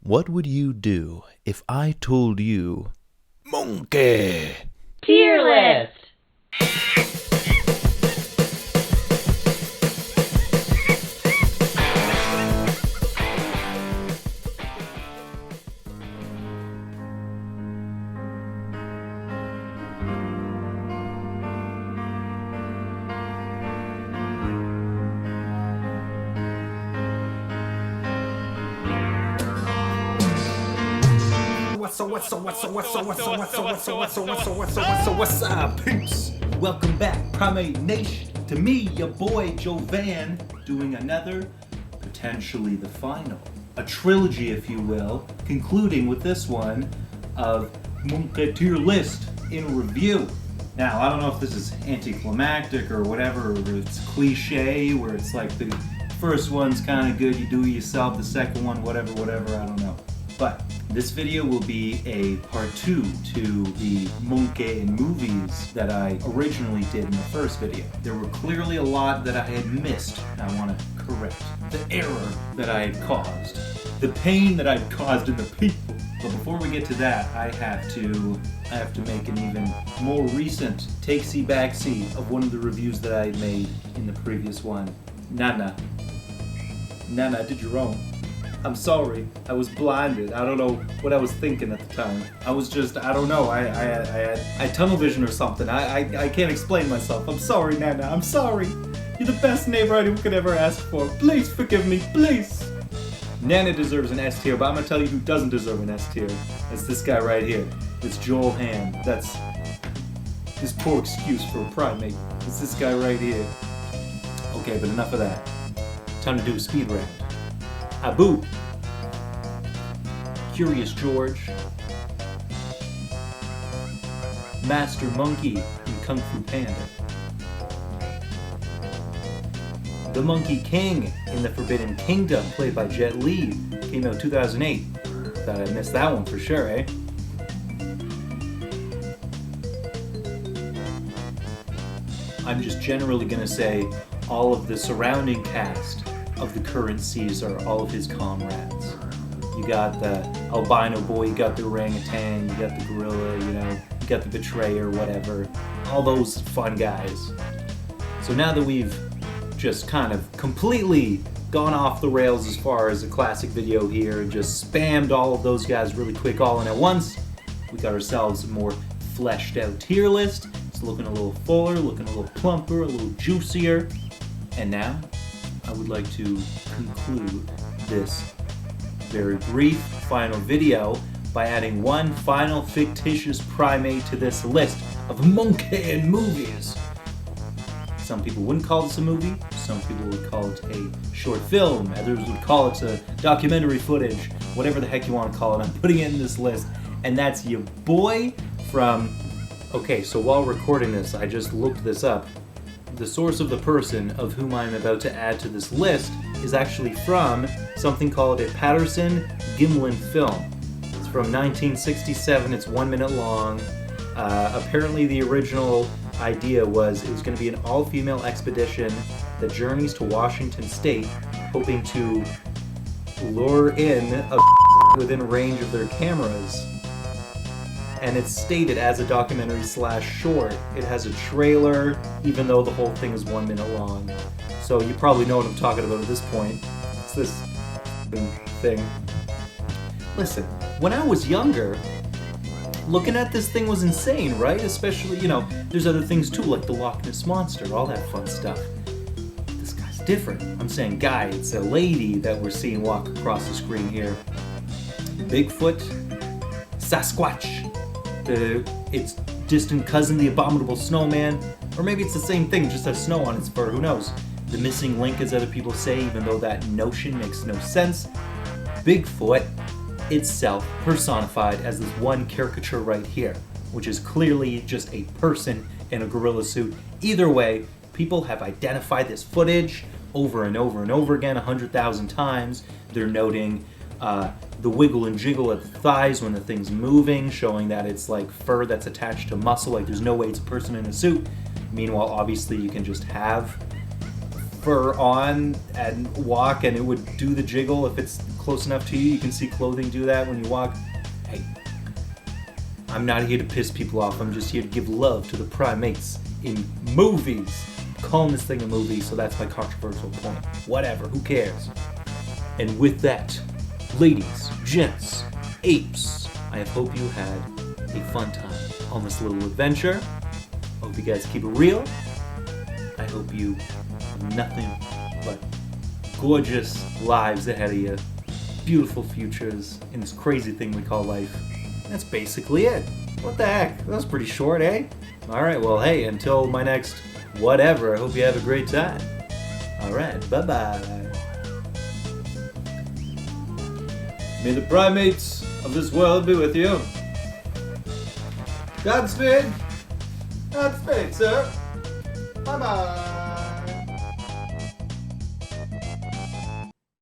What would you do if I told you, Monke Tier List? What's up, peeps? Welcome back, Primate Nation. To me, your boy Jovan, doing another, potentially the final, a trilogy, if you will, concluding with this one of Monke Tier List in review. Now, I don't know if this is anticlimactic or whatever, or it's cliche, where it's like the first one's kind of good, you do it yourself, the second one, whatever, I don't know. But this video will be a part 2 to the Monke in movies that I originally did in the first video. There were clearly a lot that I had missed. I want to correct the error that I had caused, the pain that I'd caused in the people. But before we get to that, I have to make an even more recent take-see backseat of one of the reviews that I had made in the previous one. Nana, I did you wrong. I'm sorry, I was blinded. I don't know what I was thinking at the time. I was just, I don't know, I had tunnel vision or something. I can't explain myself. I'm sorry, Nana, I'm sorry. You're the best neighbor anyone could ever ask for. Please forgive me, please. Nana deserves an S tier, but I'm gonna tell you who doesn't deserve an S tier. It's this guy right here. It's Joel Hand. That's his poor excuse for a primate. It's this guy right here. Okay, but enough of that. Time to do a speed round. Abu, Curious George, Master Monkey in Kung Fu Panda, the Monkey King in The Forbidden Kingdom, played by Jet Li, came out 2008. Thought I missed that one for sure, eh? I'm just generally gonna say all of the surrounding cast of the current Caesar, all of his comrades. You got the albino boy, you got the orangutan, you got the gorilla, you got the betrayer, whatever. All those fun guys. So now that we've just kind of completely gone off the rails as far as a classic video here and just spammed all of those guys really quick all in at once, we got ourselves a more fleshed out tier list. It's looking a little fuller, looking a little plumper, a little juicier. And now, I would like to conclude this very brief final video by adding one final fictitious primate to this list of Monke in movies. Some people wouldn't call this a movie, some people would call it a short film, others would call it a documentary footage, whatever the heck you want to call it. I'm putting it in this list, and that's your boy from... Okay, so while recording this, I just looked this up. The source of the person of whom I'm about to add to this list is actually from something called a Patterson-Gimlin film. It's from 1967, it's 1 minute long. Apparently the original idea was it was going to be an all-female expedition that journeys to Washington State, hoping to lure in a within range of their cameras. And it's stated as a documentary / short. It has a trailer, even though the whole thing is 1 minute long. So you probably know what I'm talking about at this point. It's this thing. Listen, when I was younger, looking at this thing was insane, right? Especially, there's other things too, like the Loch Ness Monster, all that fun stuff. This guy's different. I'm saying guy, it's a lady that we're seeing walk across the screen here. Bigfoot, Sasquatch, its distant cousin, the abominable snowman, or maybe it's the same thing, just has snow on its fur, who knows? The missing link, as other people say, even though that notion makes no sense. Bigfoot itself personified as this one caricature right here, which is clearly just a person in a gorilla suit. Either way, people have identified this footage over and over and over again 100,000 times. They're noting the wiggle and jiggle at the thighs when the thing's moving, showing that it's like fur that's attached to muscle, like there's no way it's a person in a suit. Meanwhile, obviously you can just have fur on and walk and it would do the jiggle if it's close enough to you, you can see clothing do that when you walk. Hey, I'm not here to piss people off. I'm just here to give love to the primates in movies. I'm calling this thing a movie, so that's my controversial point. Whatever, who cares? And with that, ladies, gents, apes, I hope you had a fun time on this little adventure. I hope you guys keep it real. I hope you have nothing but gorgeous lives ahead of you. Beautiful futures in this crazy thing we call life. That's basically it. What the heck? That was pretty short, eh? Alright, well, hey, until my next whatever, I hope you have a great time. Alright, bye-bye. May the primates of this world be with you. Godspeed. Godspeed, sir. Bye-bye.